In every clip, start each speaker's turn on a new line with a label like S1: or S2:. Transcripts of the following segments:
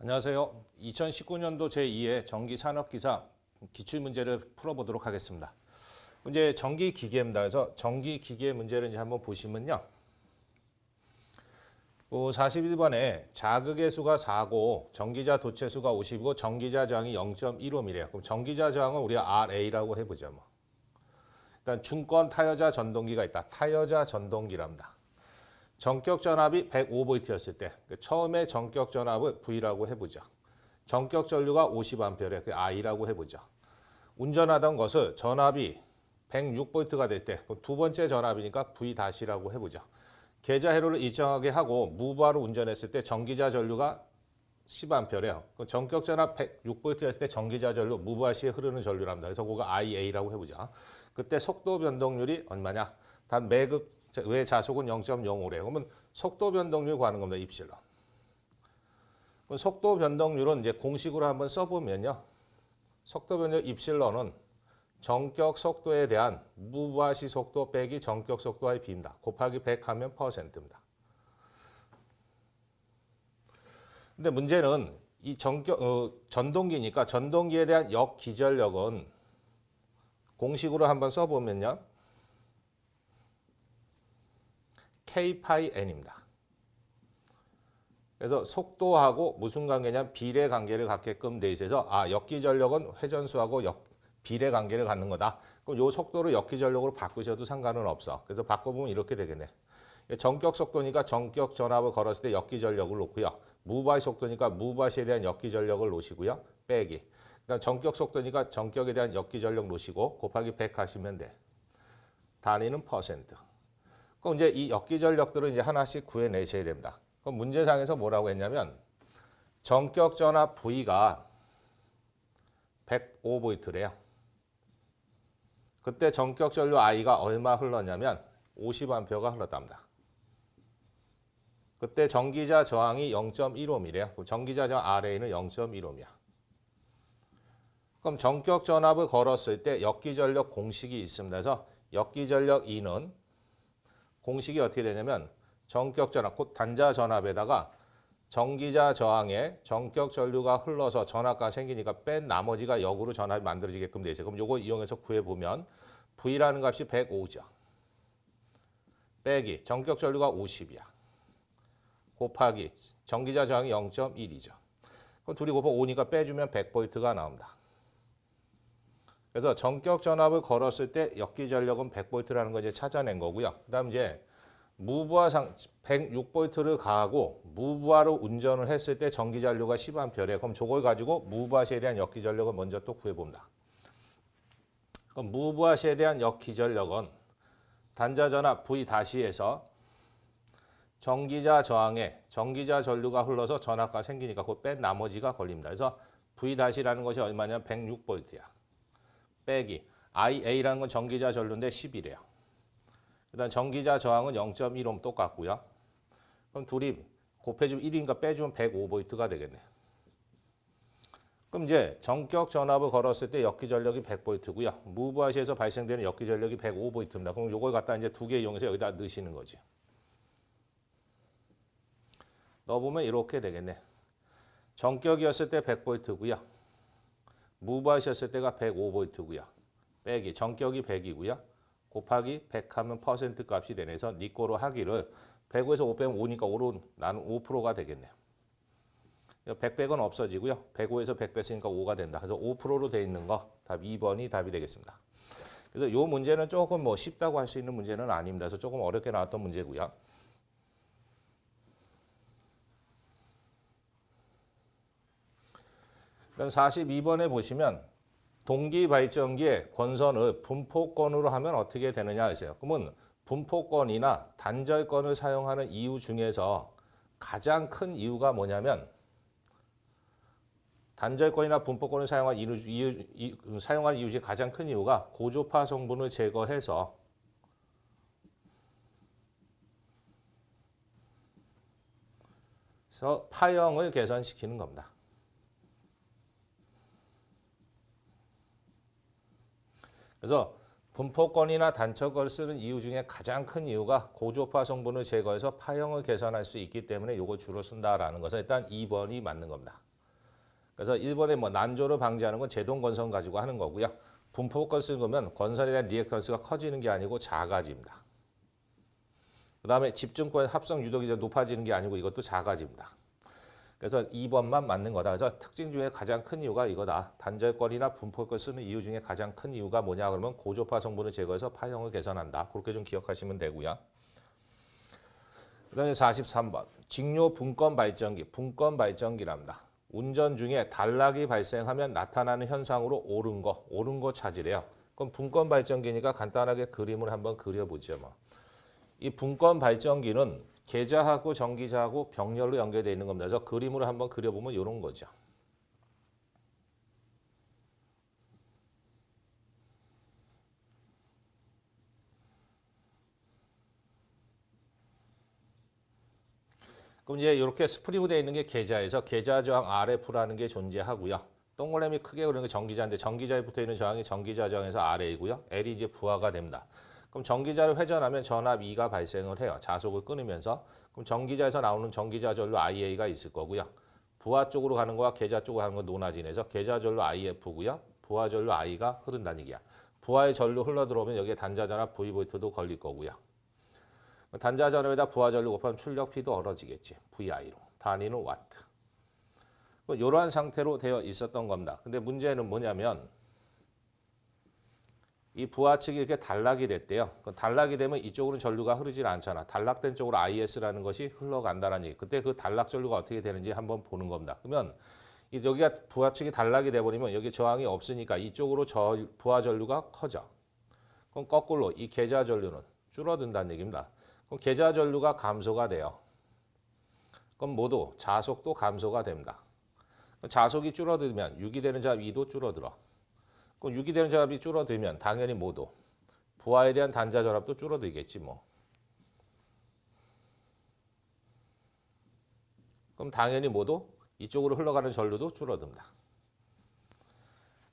S1: 안녕하세요. 2019년도 제2회 전기산업기사 기출문제를 풀어보도록 하겠습니다. 이제 전기기계입니다. 그래서 전기기계 문제를 이제 한번 보시면요. 41번에 자극의 수가 4고 전기자 도체수가 50이고 전기자 저항이 0.15mm래요. 그럼 전기자 저항은 우리가 RA라고 해보죠. 일단 중권 타여자 전동기가 있다. 타여자 전동기랍니다. 전격 전압이 105V였을 때 처음에 전격 전압을 V라고 해보죠. 전격 전류가 50A래. 그 I라고 해보죠. 운전하던 것을 전압이 106V가 될 때 두 번째 전압이니까 V-라고 해보죠. 계좌 회로를 일정하게 하고 무부하로 운전했을 때 전기자 전류가 10A래요. 전격 전압 106V였을 때 전기자 전류 무부하 시에 흐르는 전류랍니다. 그래서 그거 IA라고 해보죠. 그때 속도 변동률이 얼마냐? 단 매극 왜 자속은 0.05래요. 그러면 속도 변동률 구하는 겁니다. 입실론. 그럼 속도 변동률은 이제 공식으로 한번 써보면요. 속도 변동률 입실론은 전격 속도에 대한 무부하시 속도 빼기 전격 속도와의 비입니다. 곱하기 100 하면 %입니다. 근데 문제는 이 전동기니까 전동기에 대한 역기전력은 공식으로 한번 써보면요. K-N입니다. 그래서 속도하고 무슨 관계냐? 비례 관계를 갖게끔 돼 있어서 역기전력은 회전수하고 비례 관계를 갖는 거다. 그럼 이 속도를 역기전력으로 바꾸셔도 상관은 없어. 그래서 바꿔보면 이렇게 되겠네. 전격 속도니까 전격 전압을 걸었을 때 역기전력을 놓고요. 무부하시 속도니까 무부하시에 대한 역기전력을 놓으시고요. 빼기. 그다음 전격 속도니까 전격에 대한 역기전력 놓으시고 곱하기 100 하시면 돼. 단위는 %. 그럼 이제 이 역기전력들을 이제 하나씩 구해내셔야 됩니다. 그럼 문제상에서 뭐라고 했냐면 전격 전압 V가 105V래요. 그때 전격 전류 I가 얼마 흘렀냐면 50A가 흘렀답니다. 그때 전기자 저항이 0.15mm래요. 전기자 저항 RA는 0.15mm야. 그럼 전격 전압을 걸었을 때 역기전력 공식이 있습니다. 그래서 역기전력 E는 공식이 어떻게 되냐면 전격 전압, 곧 단자 전압에다가 전기자 저항에 전격 전류가 흘러서 전압가 생기니까 뺀 나머지가 역으로 전압이 만들어지게끔 돼 있어요. 그럼 요거 이용해서 구해보면 V라는 값이 105죠. 빼기 전격 전류가 50이야. 곱하기 전기자 저항이 0.1이죠. 그럼 둘이 곱하면 5니까 빼주면 100V가 나옵니다. 그래서 전격 전압을 걸었을 때 역기전력은 100V라는 걸 이제 찾아낸 거고요. 그다음 이제 무부하상 106V를 가하고 무부하로 운전을 했을 때 전기전류가 10A래. 그럼 저걸 가지고 무부하시에 대한 역기전력을 먼저 또 구해봅니다. 그럼 무부하시에 대한 역기전력은 단자전압 V-에서 전기자 전기자 전류가 흘러서 전압가 생기니까 그 뺀 나머지가 걸립니다. 그래서 V-라는 것이 얼마냐면 106V야. 빼기 IA라는 건 전기자 전류인데 10이래요. 일단 전기자 저항은 0.15면 똑같고요. 그럼 둘이 곱해주면 1이니까 빼주면 105V가 되겠네. 그럼 이제 전격 전압을 걸었을 때 역기전력이 100V고요. 무부하시에서 발생되는 역기전력이 105V입니다. 그럼 이걸 갖다 이제 두 개 이용해서 여기다 넣으시는 거지. 넣어보면 이렇게 되겠네. 전격이었을 때 100V고요. 무부하시였을 때가 105V고요. 빼기 전격이 100이고요. 곱하기 100 하면 % 값이 되면서 니 거로 하기를 105에서 5 빼면 5니까 5로 나는 5%가 되겠네요. 100 빼건 없어지고요. 105에서 100 뺐으니까 5가 된다. 그래서 5%로 돼 있는 거 답 2번이 답이 되겠습니다. 그래서 이 문제는 조금 쉽다고 할 수 있는 문제는 아닙니다. 그래서 조금 어렵게 나왔던 문제고요. 그럼 42번에 보시면 동기 발전기의 권선을 분포권으로 하면 어떻게 되느냐 했어요. 그러면 분포권이나 단절권을 사용하는 이유 중에서 가장 큰 이유가 뭐냐면 단절권이나 분포권을 사용한 이유 중에 가장 큰 이유가 고조파 성분을 제거해서 파형을 개선시키는 겁니다. 그래서 분포권이나 단축을 쓰는 이유 중에 가장 큰 이유가 고조파 성분을 제거해서 파형을 개선할 수 있기 때문에 이걸 주로 쓴다라는 것은 일단 2번이 맞는 겁니다. 그래서 1번에 뭐 난조를 방지하는 건 제동 건선 가지고 하는 거고요. 분포권 쓰는 거면 건선에 대한 리액턴스가 커지는 게 아니고 작아집니다. 그다음에 집중권 합성 유도가 높아지는 게 아니고 이것도 작아집니다. 그래서 2번만 맞는 거다. 그래서 특징 중에 가장 큰 이유가 이거다. 단절권이나 분포권 쓰는 이유 중에 가장 큰 이유가 뭐냐 그러면 고조파 성분을 제거해서 파형을 개선한다. 그렇게 좀 기억하시면 되고요. 그다음에 43번. 직료 분권 발전기. 분권 발전기랍니다. 운전 중에 단락이 발생하면 나타나는 현상으로 옳은 거 찾으래요. 그럼 분권 발전기니까 간단하게 그림을 한번 그려보죠. 뭐. 이 분권 발전기는 계좌하고 전기자하고 병렬로 연결되어 있는 겁니다. 그래서 그림으로 한번 그려보면 이런 거죠. 그럼 이제 이렇게 스프링으로 되어 있는 게 계좌에서 계좌 저항 RF라는 게 존재하고요. 동그라미 크게 그리는 게 전기자인데 전기자에 붙어 있는 저항이 전기자 저항에서 RA고요. L이 이제 부하가 됩니다. 그럼 전기자를 회전하면 전압 E가 발생을 해요. 자속을 끊으면서. 그럼 전기자에서 나오는 전기자 전류 IA가 있을 거고요. 부하 쪽으로 가는 거와 계좌 쪽으로 가는 건 논하진해서 계좌 전류 IF고요. 부하 전류 I가 흐른다는 얘기야. 부하의 전류 흘러 들어오면 여기에 단자 전압 V볼트도 걸릴 거고요. 단자 전압에다 부하 전류 곱하면 출력 P도 얼어지겠지. VI로. 단위는 와트. 이러한 상태로 되어 있었던 겁니다. 근데 문제는 뭐냐면 이 부하 측이 이렇게 단락이 됐대요. 단락이 되면 이쪽으로는 전류가 흐르질 않잖아. 단락된 쪽으로 IS라는 것이 흘러간다는 얘기. 그때 그 단락 전류가 어떻게 되는지 한번 보는 겁니다. 그러면 여기가 부하 측이 단락이 돼버리면 여기 저항이 없으니까 이쪽으로 부하 전류가 커져. 그럼 거꾸로 이 계좌 전류는 줄어든다는 얘기입니다. 그럼 계좌 전류가 감소가 돼요. 그럼 모두 자속도 감소가 됩니다. 자속이 줄어들면 유기되는 잡 2도 줄어들어. 그럼 유기되는 전압이 줄어들면 당연히 모두 부하에 대한 단자 전압도 줄어들겠지 뭐. 그럼 당연히 모두 이쪽으로 흘러가는 전류도 줄어듭니다.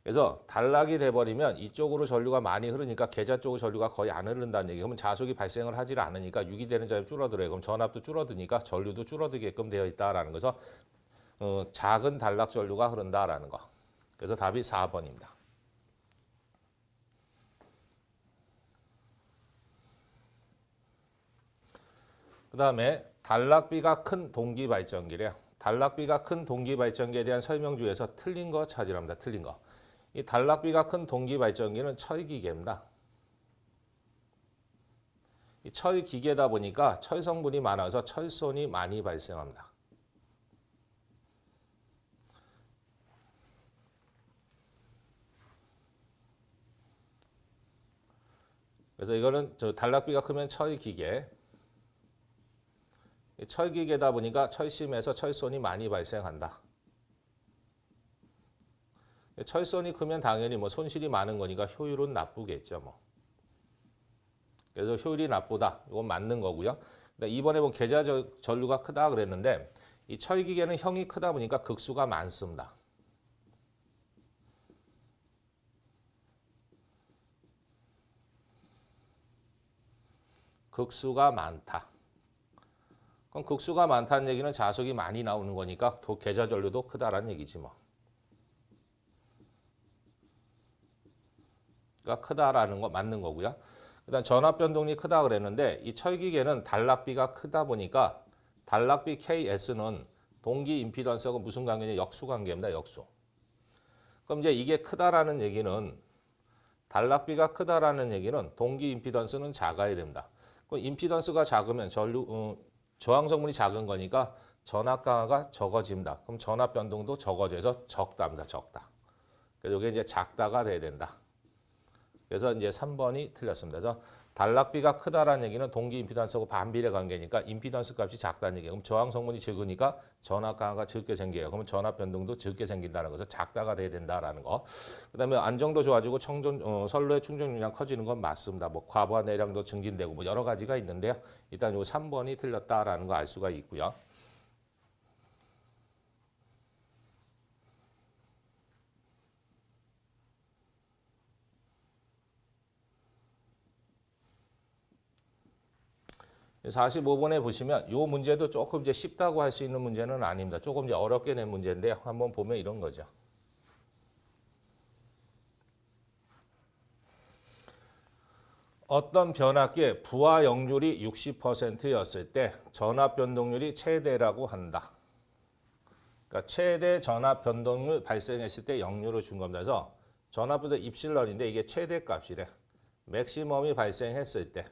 S1: 그래서 단락이 돼버리면 이쪽으로 전류가 많이 흐르니까 계좌 쪽으로 전류가 거의 안 흐른다는 얘기. 그러면 자속이 발생을 하질 않으니까 유기되는 전압이 줄어들어요. 그럼 전압도 줄어드니까 전류도 줄어들게끔 되어 있다라는 거죠. 작은 단락 전류가 흐른다라는 거. 그래서 답이 4번입니다. 그 다음에 단락비가 큰 동기발전기래요. 단락비가 큰 동기발전기에 대한 설명 중에서 틀린 거 찾으랍니다. 틀린 거. 이 단락비가 큰 동기발전기는 철기계입니다. 이 철기계다 보니까 철 성분이 많아서 철손이 많이 발생합니다. 그래서 이거는 단락비가 크면 철기계. 철기계다 보니까 철심에서 철손이 많이 발생한다. 철선이 크면 당연히 뭐 손실이 많은 거니까 효율은 나쁘겠죠. 뭐. 그래서 효율이 나쁘다. 이건 맞는 거고요. 이번에 본 계좌 전류가 크다 그랬는데 이 철기계는 형이 크다 보니까 극수가 많습니다. 극수가 많다. 그럼 극수가 많다는 얘기는 자속이 많이 나오는 거니까 그 계좌 전류도 크다라는 얘기지 뭐. 그러니까 크다라는 거 맞는 거고요. 일단 전압 변동이 크다 그랬는데 이 철기계는 단락비가 크다 보니까 단락비 KS는 동기 임피던스하고 무슨 관계냐? 역수 관계입니다. 역수. 그럼 이제 이게 크다라는 얘기는 단락비가 크다라는 얘기는 동기 임피던스는 작아야 됩니다. 그럼 임피던스가 작으면 저항 성분이 작은 거니까 전압 강화가 적어집니다. 그럼 전압 변동도 적어져서 적다입니다. 적다. 그래서 이게 이제 작다가 돼야 된다. 그래서 이제 3번이 틀렸습니다. 그래서 단락비가 크다라는 얘기는 동기 임피던스하고 반비례 관계니까 임피던스 값이 작다는 얘기예요. 그럼 저항 성분이 적으니까 전압 강화가 적게 생겨요. 그러면 전압 변동도 적게 생긴다는 것은 작다가 돼야 된다라는 거. 그다음에 안정도 좋아지고 선로의 충전용량 커지는 건 맞습니다. 뭐 과부하 내량도 증진되고 뭐 여러 가지가 있는데요. 일단 요 3번이 틀렸다라는 거 알 수가 있고요. 45번에 보시면 이 문제도 조금 이제 쉽다고 할 수 있는 문제는 아닙니다. 조금 이제 어렵게 낸 문제인데 한번 보면 이런 거죠. 어떤 변압기의 부하 역률이 60%였을 때 전압 변동률이 최대라고 한다. 그러니까 최대 전압 변동률 발생했을 때 역률을 준 겁니다. 그래서 전압 변동 입실런인데 이게 최대 값이래. 맥시멈이 발생했을 때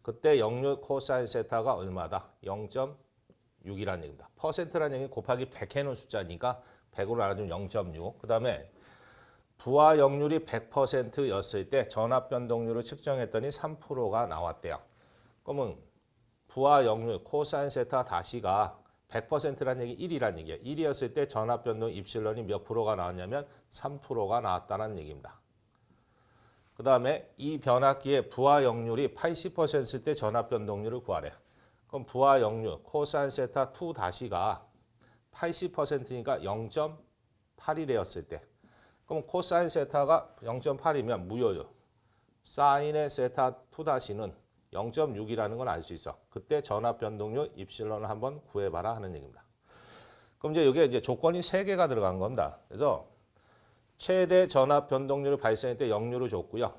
S1: 그때 역률 코사인 세타가 얼마다? 0.6이라는 얘기입니다. 퍼센트라는 얘기는 곱하기 100 해놓은 숫자니까 100으로 나눠주면 0.6. 그 다음에 부하 역률이 100%였을 때 전압 변동률을 측정했더니 3%가 나왔대요. 그러면 부하 역률 코사인 세타 다시가 100%라는 얘기 1이라는 얘기예요. 1이었을 때 전압 변동 입실런이 몇 프로가 나왔냐면 3%가 나왔다는 얘기입니다. 그 다음에 이 변압기의 부하 역률이 80%일 때 전압 변동률을 구하래. 그럼 부하 역률 코사인 세타 2 다시가 80%니까 0.8이 되었을 때 그럼 코사인 세타가 0.8이면 무효율 사인의 세타 2 다시는 0.6이라는 건 알 수 있어. 그때 전압 변동률 입실런을 한번 구해봐라 하는 얘기입니다. 그럼 이제 여기에 이제 조건이 3개가 들어간 겁니다. 그래서 최대 전압 변동률을 발생할 때 역률을 줬고요.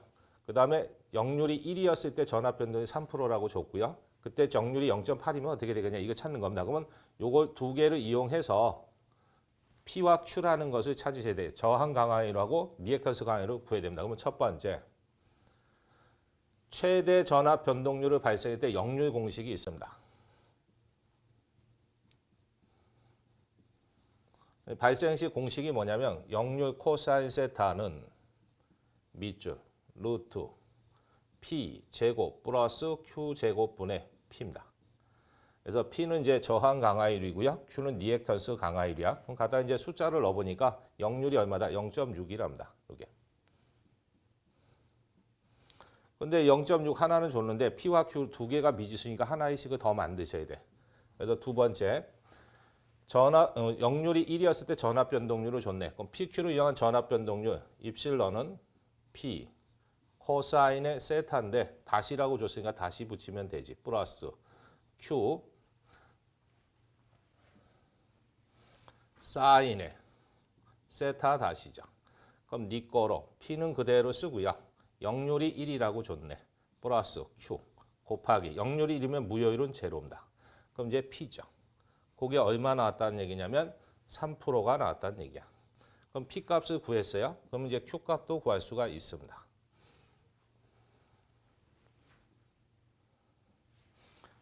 S1: 그 다음에 역률이 1이었을 때 전압 변동률이 3%라고 줬고요. 그때 정률이 0.8이면 어떻게 되겠냐 이거 찾는 겁니다. 그러면 요걸 두 개를 이용해서 P와 Q라는 것을 찾으셔야 돼요. 저항 강화율하고 리액턴스 강화율을 구해야 됩니다. 그러면 첫 번째 최대 전압 변동률을 발생할 때 역률 공식이 있습니다. 발생 시 공식이 뭐냐면 역률 코사인 세타는 밑줄 루트 P 제곱 플러스 Q 제곱분의 P입니다. 그래서 P는 이제 저항 강화율이고요. Q는 리액턴스 강화율이야. 그럼 갖다 이제 숫자를 넣어보니까 역률이 얼마다? 0.6이랍니다. 이게. 근데 0.6 하나는 줬는데 P와 Q 두 개가 미지수니까 하나의식을 더 만드셔야 돼. 그래서 두 번째 역률이 1이었을 때 전압 변동률을 줬네. 그럼 PQ를 이용한 전압 변동률 입실런은 P 코사인의 세타인데 다시라고 줬으니까 다시 붙이면 되지. 플러스 Q 사인의 세타 다시죠. 그럼 니 거로 P는 그대로 쓰고요. 역률이 1이라고 줬네. 플러스 Q 곱하기 역률이 1이면 무효율은 제로입니다. 그럼 이제 P죠. 그게 얼마 나왔다는 얘기냐면 3%가 나왔다는 얘기야. 그럼 P 값을 구했어요. 그럼 이제 Q 값도 구할 수가 있습니다.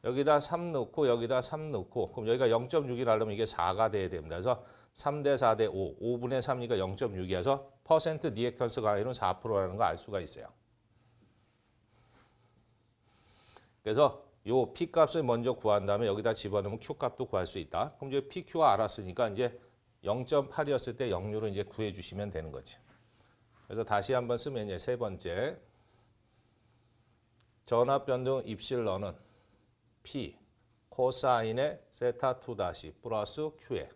S1: 여기다 3 넣고 여기다 3 넣고 그럼 여기가 0.6이라면 이게 4가 돼야 됩니다. 그래서 3대 4대 5, 5분의 3이니까 0.6이어서 퍼센트 리액턴스 강화율은 4%라는 거 알 수가 있어요. 그래서 요 P 값을 먼저 구한 다음에 여기다 집어넣으면 Q 값도 구할 수 있다. 그럼 이제 PQ가 알았으니까 이제 0.8이었을 때 역률을 이제 구해 주시면 되는 거지. 그래서 다시 한번 쓰면 이제 세 번째 전압 변동 입실런은 P 코사인의 세타 2 다시 플러스 Q의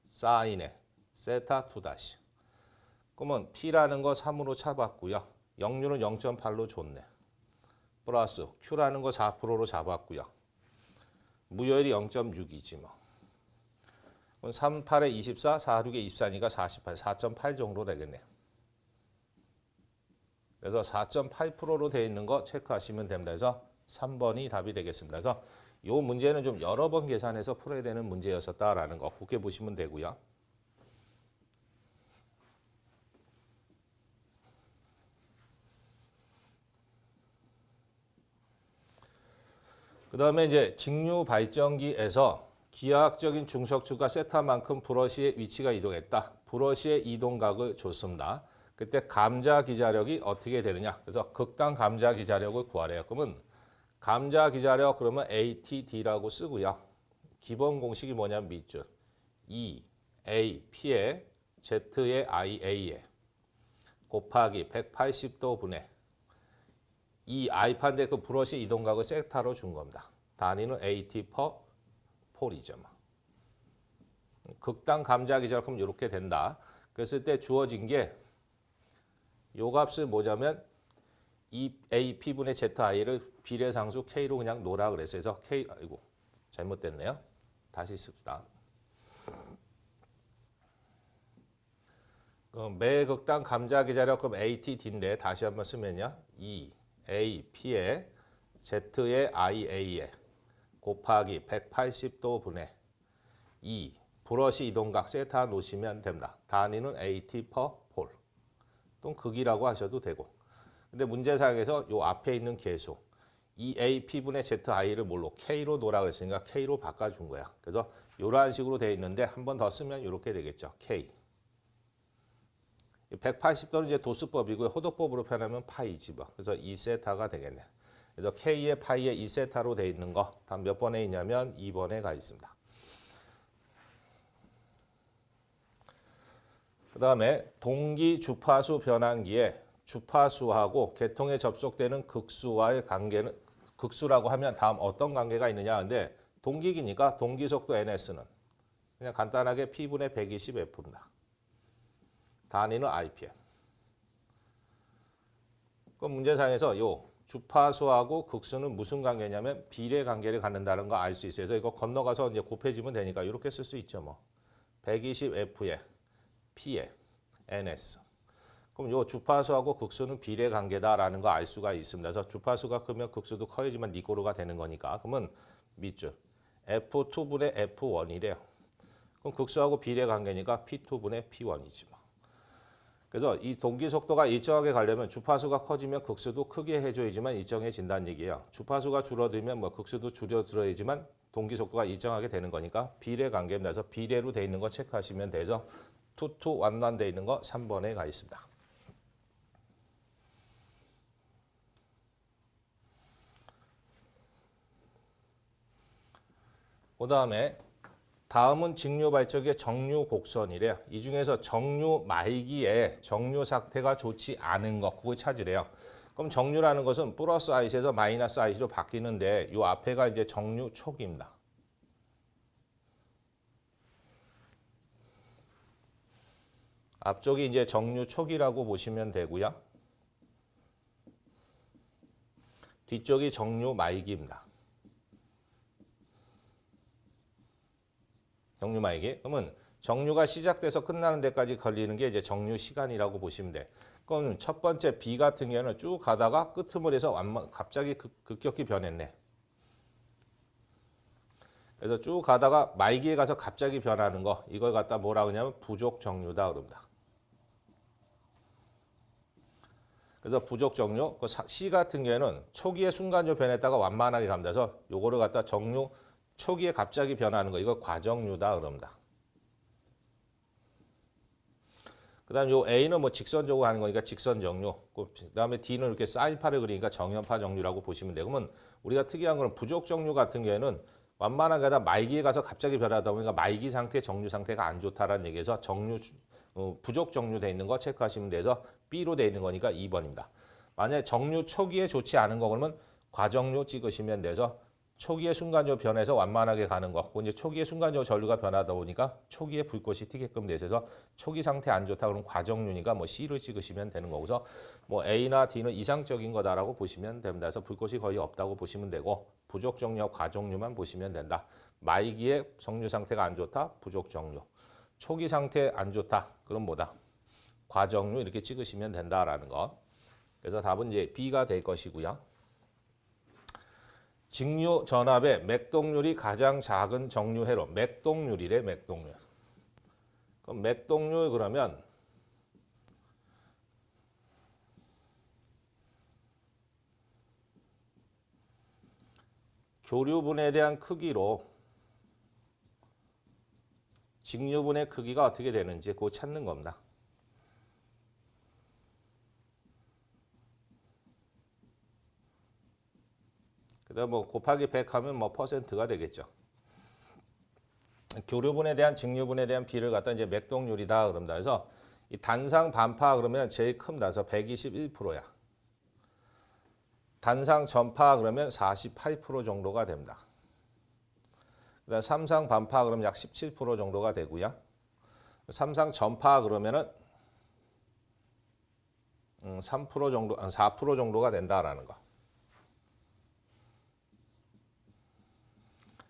S1: 사인의 세타 2 다시. 그러면 P라는 거 3으로 잡았고요. 역률은 0.8로 줬네. 플러스 Q라는 거 4%로 잡았고요. 무효율이 0.6이지 뭐. 그럼 3, 8에 24, 4, 6에 24니까 48, 4.8 정도 되겠네요. 그래서 4.8%로 되어 있는 거 체크하시면 됩니다. 그래서 3번이 답이 되겠습니다. 그래서 이 문제는 좀 여러 번 계산해서 풀어야 되는 문제였었다라는 거 그렇게 보시면 되고요. 그 다음에 이제 직류 발전기에서 기하학적인 중석축과 세타만큼 브러쉬의 위치가 이동했다. 브러쉬의 이동각을 줬습니다. 그때 감자 기자력이 어떻게 되느냐. 그래서 극단 감자 기자력을 구하래요. 그러면 감자 기자력 그러면 ATD라고 쓰고요. 기본 공식이 뭐냐면 밑줄 E, A, P에 Z의 IA에 곱하기 180도 분의 이 I판데 그 브러쉬 이동각을 섹타로 준 겁니다. 단위는 AT 퍼 폴이죠. 극단 감자 기자력 그럼 이렇게 된다. 그랬을 때 주어진 게 요 값을 뭐냐면 이 A P분의 ZI를 비례상수 K로 그냥 놓으라 그랬어요. 그래서 K, 아이고, 잘못됐네요. 다시 씁시다. 매 극당 감자 기자력 그럼 ATD인데 다시 한번 쓰면요. E A P에 Z의 IA에 곱하기 180도 분의 2 브러시 이동각 세타 놓으시면 됩니다. 단위는 AT per 폴. 또는 극이라고 하셔도 되고. 근데 문제사항에서 요 앞에 있는 계수 EA P분의 ZI를 뭘로 K로 놓으라고 했으니까 K로 바꿔준 거야. 그래서 이런 식으로 돼 있는데 한 번 더 쓰면 이렇게 되겠죠. K. 180도는 이제 도수법이고요. 호도법으로 표현하면 파이지 뭐. 그래서 2세타가 되겠네. 그래서 K의 파이에 2세타로 돼 있는 거 다음 몇 번에 있냐면 2번에 가 있습니다. 그 다음에 동기 주파수 변환기에 주파수하고 계통에 접속되는 극수와의 관계는 극수라고 하면 다음 어떤 관계가 있느냐 근데 동기기니까 동기속도 NS는 그냥 간단하게 P분의 120F입니다. 단위는 IPM. 그럼 문제상에서 요 주파수하고 극수는 무슨 관계냐면 비례 관계를 갖는다는 거 알 수 있어요. 그래서 이거 건너가서 이제 곱해지면 되니까 이렇게 쓸 수 있죠 뭐. 120F에 P에 NS. 그럼 요 주파수하고 극수는 비례 관계다라는 거 알 수가 있습니다. 그래서 주파수가 크면 극수도 커야지만 니꼬르가 되는 거니까. 그러면 밑줄 F2분의 F1이래요. 그럼 극수하고 비례 관계니까 P2분의 P1이지 뭐. 그래서 이 동기 속도가 일정하게 가려면 주파수가 커지면 극수도 크게 해줘야지만 일정해진다는 얘기예요. 주파수가 줄어들면 뭐 극수도 줄어들어야지만 동기 속도가 일정하게 되는 거니까 비례 관계입니다. 그래서 비례로 돼 있는 거 체크하시면 되죠. 투투 완난돼 있는 거 3번에 가 있습니다. 그 다음에 다음은 직류 발적의 정류 곡선이래요. 이 중에서 정류 말기에 정류 상태가 좋지 않은 것 그거 찾으래요. 그럼 정류라는 것은 플러스 IC에서 마이너스 IC로 바뀌는데 이 앞에가 이제 정류 초기입니다. 앞쪽이 이제 정류 초기라고 보시면 되고요. 뒤쪽이 정류 말기입니다. 정류 말기. 그러면 정류가 시작돼서 끝나는 데까지 걸리는 게 이제 정류 시간이라고 보시면 돼. 그럼 첫 번째 B 같은 경우는 쭉 가다가 끄트머리에서 갑자기 급격히 변했네. 그래서 쭉 가다가 말기에 가서 갑자기 변하는 거 이걸 갖다 뭐라 그러냐면 부족 정류다 그럽니다. 그래서 부족 정류, C 같은 경우에는 초기에 순간적으로 변했다가 완만하게 갑니다. 그래서 요거를 갖다 정류 초기에 갑자기 변하는 거 이거 과정류다 그럽니다. 그다음 요 A는 뭐 직선적으로 하는 거니까 직선 정류. 그다음에 D는 이렇게 사인파를 그리니까 정연파 정류라고 보시면 되고 그러면 우리가 특이한 거는 부족 정류 같은 경우에는 완만하게 하다 말기에 가서 갑자기 변하다 보니까 말기 상태, 정류 상태가 안 좋다라는 얘기에서 정류 부족 정류 돼 있는 거 체크하시면 돼서 B로 돼 있는 거니까 2번입니다. 만약에 정류 초기에 좋지 않은 거 그러면 과정류 찍으시면 돼서 초기에 순간적으로 변해서 완만하게 가는 거. 이제 초기에 순간적으로 전류가 변하다 보니까 초기에 불꽃이 튀게끔 돼서 초기 상태 안 좋다 그러면 과정류니까 뭐 C를 찍으시면 되는 거고서 뭐 A나 D는 이상적인 거다라고 보시면 됩니다. 그래서 불꽃이 거의 없다고 보시면 되고 부족 정류, 과정류만 보시면 된다. 말기에 정류 상태가 안 좋다, 부족 정류. 초기 상태 안 좋다, 그럼 뭐다? 과정류 이렇게 찍으시면 된다라는 거. 그래서 답은 이제 B가 될 것이고요. 직류 전압의 맥동률이 가장 작은 정류 회로 맥동률이래 맥동률. 그럼 맥동률 그러면 교류분에 대한 크기로 직류분의 크기가 어떻게 되는지 그거 찾는 겁니다. 그다음 뭐 곱하기 100 하면 뭐 퍼센트가 되겠죠. 교류분에 대한 직류분에 대한 비를 갖다 이제 맥동률이다 그럽니다. 그래서 이 단상 반파 그러면 제일 큽니다. 그래서 121%야. 단상 전파 그러면 48% 정도가 됩니다. 그다음 삼상 반파 그러면 약 17% 정도가 되고요. 삼상 전파 그러면은 3% 정도, 4% 정도가 된다라는 거.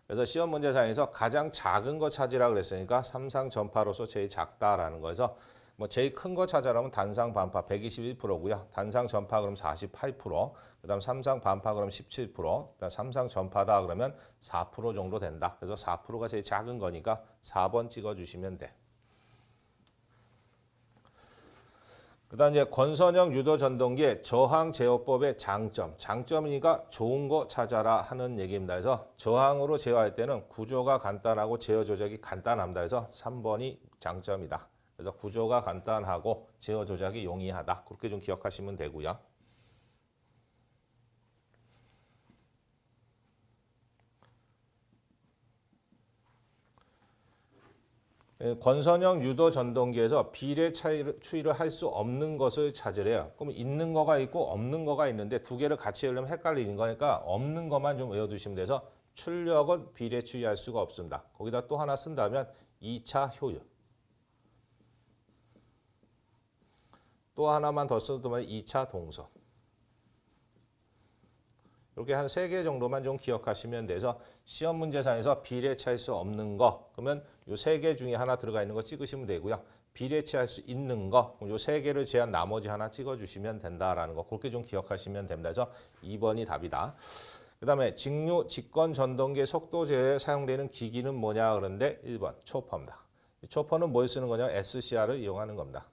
S1: 그래서 시험 문제상에서 가장 작은 거 찾으라 그랬으니까 삼상 전파로서 제일 작다라는 거에서 뭐 제일 큰 거 찾아라면 단상 반파 121%고요. 단상 전파 그럼 48%, 그다음 삼상 반파 그럼 17%, 그다음 삼상 전파다 그러면 4% 정도 된다. 그래서 4%가 제일 작은 거니까 4번 찍어 주시면 돼. 그다음 이제 권선형 유도 전동기의 저항 제어법의 장점. 장점이니까 좋은 거 찾아라 하는 얘기입니다. 그래서 저항으로 제어할 때는 구조가 간단하고 제어 조작이 간단합니다. 그래서 3번이 장점이다. 그래서 구조가 간단하고 제어 조작이 용이하다. 그렇게 좀 기억하시면 되고요. 권선형 유도 전동기에서 비례 추이를 할 수 없는 것을 찾으래요. 그럼 있는 거가 있고 없는 거가 있는데 두 개를 같이 외우려면 헷갈리는 거니까 없는 것만 좀 외워두시면 돼서 출력은 비례 추이할 수가 없습니다. 거기다 또 하나 쓴다면 2차 효율. 또 하나만 더 쓰면 2차 동선. 이렇게 한 3개 정도만 좀 기억하시면 돼서 시험 문제상에서 비례치할 수 없는 거 그러면 요 3개 중에 하나 들어가 있는 거 찍으시면 되고요. 비례치할 수 있는 거 요 3개를 제한 나머지 하나 찍어주시면 된다라는 거 그렇게 좀 기억하시면 됩니다. 그래서 2번이 답이다. 그다음에 직류 직권 전동기의 속도 제어에 사용되는 기기는 뭐냐 그런데 1번 초퍼입니다. 초퍼는 뭘 쓰는 거냐? SCR을 이용하는 겁니다.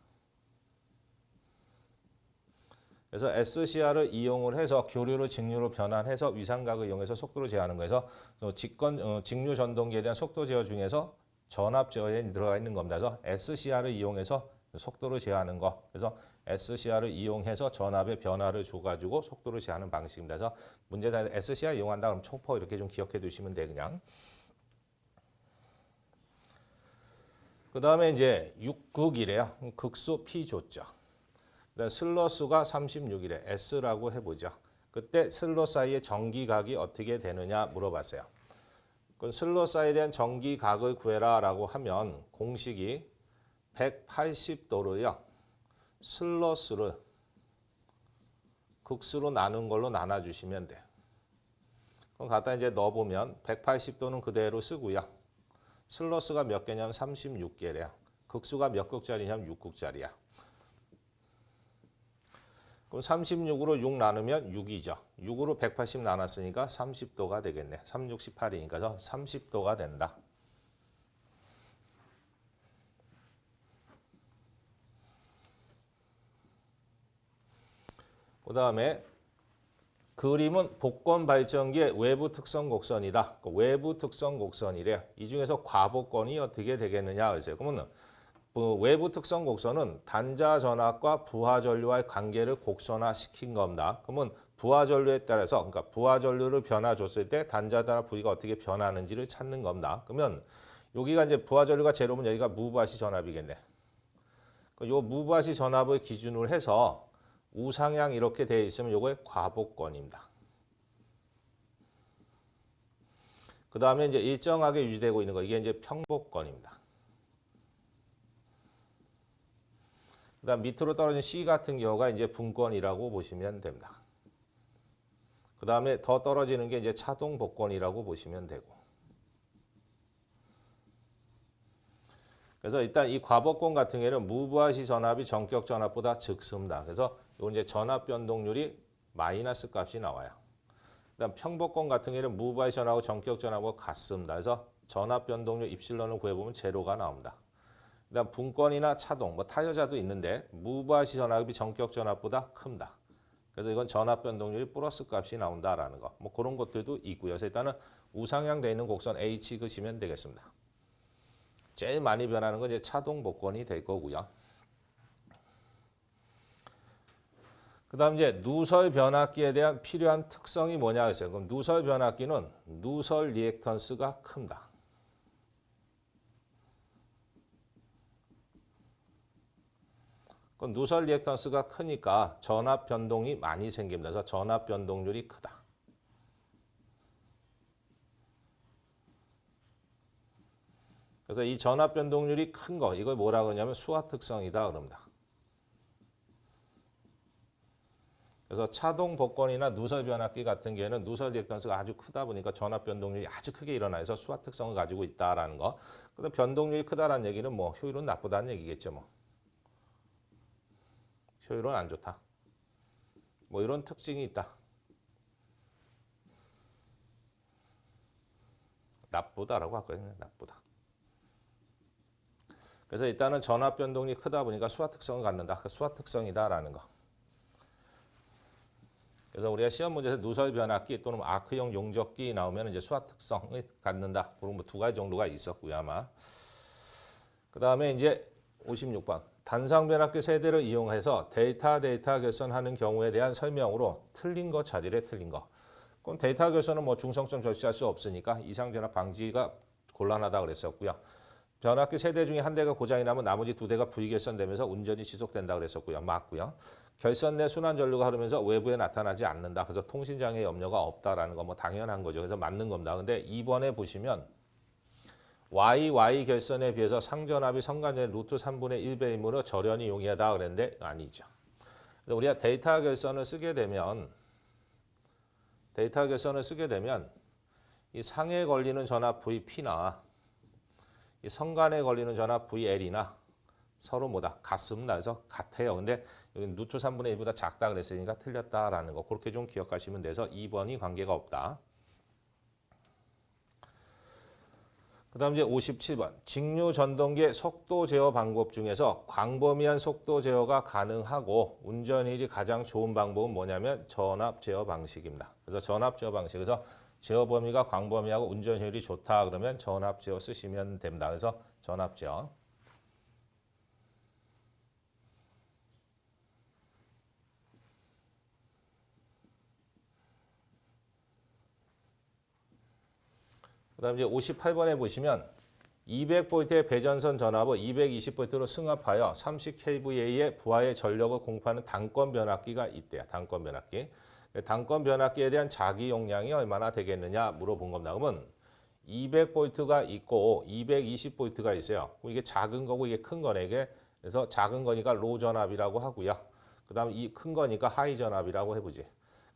S1: 그래서 SCR을 이용을 해서 교류를 직류로 변환해서 위상각을 이용해서 속도를 제어하는 거에서 직류 전동기에 대한 속도 제어 중에서 전압 제어에 들어가 있는 겁니다. 그래서 SCR을 이용해서 속도를 제어하는 거. 그래서 SCR을 이용해서 전압의 변화를 줘가지고 속도를 제어하는 방식입니다. 그래서 문제상에서 SCR 이용한다 그러면 초퍼 이렇게 좀 기억해 두시면 돼 그냥. 그 다음에 이제 6극이래요. 극수 P 줬죠. 슬러스가 36이래. S라고 해보죠. 그때 슬러 사이의 전기각이 어떻게 되느냐 물어봤어요. 그럼 슬러 사이에 대한 전기각을 구해라 라고 하면 공식이 180도로요. 슬러스를 극수로 나눈 걸로 나눠주시면 돼. 그럼 갖다 이제 넣어보면 180도는 그대로 쓰고요. 슬러스가 몇 개냐면 36개래요. 극수가 몇 극짜리냐면 6극짜리야. 그럼 36으로 6 나누면 6이죠. 6으로 180 나눴으니까 30도가 되겠네. 3, 6, 18이니까 30도가 된다. 그 다음에 그림은 복권 발전기의 외부 특성 곡선이다. 외부 특성 곡선이래. 이 중에서 과복권이 어떻게 되겠느냐 그랬어요. 그러면 외부 특성 곡선은 단자 전압과 부하 전류와의 관계를 곡선화시킨 겁니다. 그러면 부하 전류에 따라서 그러니까 부하 전류를 변화 줬을 때 단자 전압 부위가 어떻게 변하는지를 찾는 겁니다. 그러면 여기가 이제 부하 전류가 제로면 여기가 무부하시 전압이겠네. 요 무부하시 전압을 기준으로 해서 우상향 이렇게 되어 있으면 요거의 과복권입니다. 그 다음에 이제 일정하게 유지되고 있는 거 이게 이제 평복권입니다. 그다음 밑으로 떨어진 C 같은 경우가 이제 분권이라고 보시면 됩니다. 그 다음에 더 떨어지는 게 이제 차동 복권이라고 보시면 되고. 그래서 일단 이 과복권 같은 경우에는 무부하시 전압이 전격 전압보다 적습니다. 그래서 이건 이제 전압 변동률이 마이너스 값이 나와요. 그다음 평복권 같은 경우에는 무부하시 전압하고 전격 전압하고 같습니다. 그래서 전압 변동률 입실론을 구해보면 제로가 나옵니다. 그다음 분권이나 차동, 뭐 타여자도 있는데 무부하시 전압이 전격 전압보다 큽니다. 그래서 이건 전압 변동률이 플러스 값이 나온다라는 거. 뭐 그런 것들도 있고요. 그래서 일단은 우상향 되어 있는 곡선 H 그시면 되겠습니다. 제일 많이 변하는 건 이제 차동 복권이 될 거고요. 그다음 이제 누설 변압기에 대한 필요한 특성이 뭐냐 했어요. 그럼 누설 변압기는 누설 리액턴스가 큽니다. 누설 리액턴스가 크니까 전압 변동이 많이 생깁니다. 그래서 전압 변동률이 크다. 그래서 이 전압 변동률이 큰 거 이걸 뭐라 그러냐면 수화 특성이다 그럽니다. 그래서 차동 복권이나 누설 변압기 같은 경우에는 누설 리액턴스가 아주 크다 보니까 전압 변동률이 아주 크게 일어나서 수화 특성을 가지고 있다라는 거. 근데 변동률이 크다라는 얘기는 뭐 효율은 나쁘다는 얘기겠죠, 뭐. 효율은 안 좋다. 뭐 이런 특징이 있다. 나쁘다라고 할거예요. 나쁘다. 그래서 일단은 전압 변동이 크다 보니까 수화 특성을 갖는다. 수화 특성이다라는 거. 그래서 우리가 시험 문제에서 누설 변압기 또는 아크형 용접기 나오면 이제 수화 특성을 갖는다. 그런 뭐 두 가지 정도가 있었고요, 아마. 그다음에 이제 56번. 단상 변압기 세대를 이용해서 데이터 결선하는 경우에 대한 설명으로 틀린 거 찾으래. 틀린 거. 그럼 데이터 결선은 뭐 중성점 절취할 수 없으니까 이상 전압 방지가 곤란하다 그랬었고요. 변압기 세대 중에 한 대가 고장이 나면 나머지 두 대가 부위결선되면서 운전이 지속된다 그랬었고요. 맞고요. 결선 내 순환 전류가 흐르면서 외부에 나타나지 않는다. 그래서 통신장애 염려가 없다라는 거 뭐 당연한 거죠. 그래서 맞는 겁니다. 근데 2번에 보시면 Y 결선에 비해서 상전압이 성간전의 루트 3분의 1배이므로 절연이 용이하다 그랬는데 아니죠. 그래서 우리가 데이터 결선을 쓰게 되면 이 상에 걸리는 전압 VP나 이 성간에 걸리는 전압 VL이나 서로 뭐다 같습니다. 그래서 같아요. 근데 여기 루트 3분의 1보다 작다 그랬으니까 틀렸다라는 거 그렇게 좀 기억하시면 돼서 2번이 관계가 없다. 그 다음 이제 57번. 직류 전동기의 속도 제어 방법 중에서 광범위한 속도 제어가 가능하고 운전일이 가장 좋은 방법은 뭐냐면 전압 제어 방식입니다. 그래서 전압 제어 방식. 그래서 제어 범위가 광범위하고 운전 효율이 좋다 그러면 전압 제어 쓰시면 됩니다. 그래서 전압 제어. 그다음 이제 58번에 보시면 200V의 배전선 전압을 220V로 승합하여 30kVA의 부하의 전력을 공급하는 단권 변압기가 있대요. 단권 변압기. 단권 변압기에 대한 자기 용량이 얼마나 되겠느냐 물어본 겁니다. 그러면 200V가 있고 220V가 있어요. 이게 작은 거고 이게 큰 거네. 이게 그래서 작은 거니까 로 전압이라고 하고요. 그다음 이 큰 거니까 하이 전압이라고 해보지.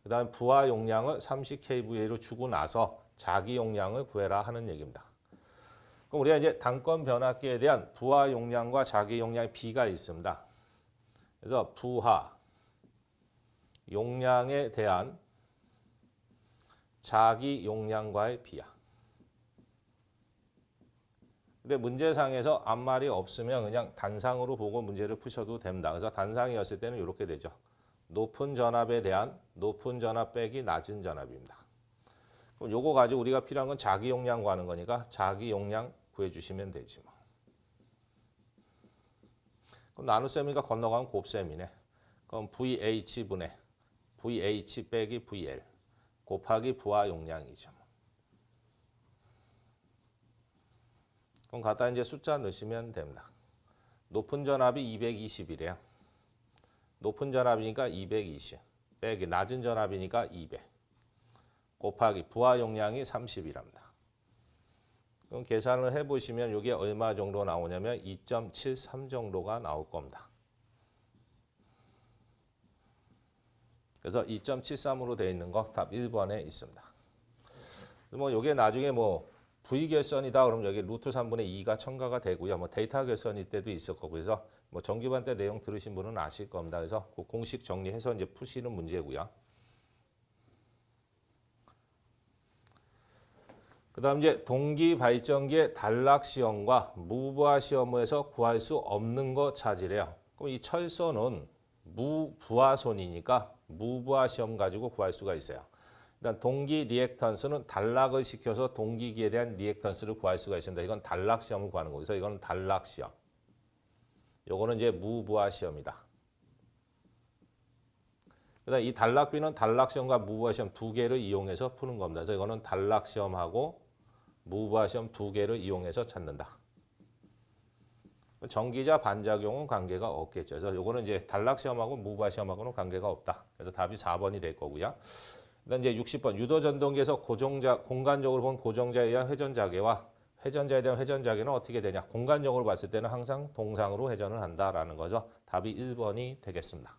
S1: 그다음 부하 용량을 30kVA로 주고 나서 자기 용량을 구해라 하는 얘기입니다. 그럼 우리가 이제 단권 변압기에 대한 부하 용량과 자기 용량의 비가 있습니다. 그래서 부하 용량에 대한 자기 용량과의 비야. 근데 문제상에서 아무 말이 없으면 그냥 단상으로 보고 문제를 푸셔도 됩니다. 그래서 단상이었을 때는 이렇게 되죠. 높은 전압에 대한 높은 전압 빼기 낮은 전압입니다. 그럼 요거 가지고 우리가 필요한 건 자기 용량 구하는 거니까 자기 용량 구해주시면 되지 뭐. 그럼 나눗셈이니까 건너가면 곱셈이네. 그럼 VH분의 VH 빼기 VL 곱하기 부하 용량이죠. 그럼 갖다 이제 숫자 넣으시면 됩니다. 높은 전압이 220이래요. 높은 전압이니까 220 빼기 낮은 전압이니까 200 곱하기 부하 용량이 30이랍니다. 그럼 계산을 해보시면 이게 얼마 정도 나오냐면 2.73 정도가 나올 겁니다. 그래서 2.73으로 되어 있는 거 답 1번에 있습니다. 뭐 이게 나중에 뭐 V 결선이다 그러면 여기 루트 3분의 2가 첨가가 되고요. 뭐 데이터 결선일 때도 있을 거고 그래서 뭐 정기반 때 내용 들으신 분은 아실 겁니다. 그래서 그 공식 정리해서 이제 푸시는 문제고요. 그다음 이제 동기 발전기의 단락 시험과 무부하 시험에서 구할 수 없는 거 찾으래요. 그럼 이 철선은 무부하선이니까 무부하 시험 가지고 구할 수가 있어요. 일단 동기 리액턴스는 단락을 시켜서 동기기에 대한 리액턴스를 구할 수가 있습니다. 이건 단락 시험을 구하는 거고, 그래서 이건 단락 시험. 요거는 이제 무부하 시험이다. 그다음 이 단락비는 단락 시험과 무부하 시험 두 개를 이용해서 푸는 겁니다. 그래서 이거는 단락 시험하고 무부하 시험 두 개를 이용해서 찾는다. 전기자 반작용은 관계가 없겠죠. 그래서 요거는 이제 단락 시험하고 무부하 시험하고는 관계가 없다. 그래서 답이 4번이 될 거고요. 그다음 이제 60번 유도 전동기에서 공간적으로 본 고정자에 의한 회전 자개와 회전자에 대한 회전 자개는 어떻게 되냐? 공간적으로 봤을 때는 항상 동상으로 회전을 한다라는 거죠. 답이 1번이 되겠습니다.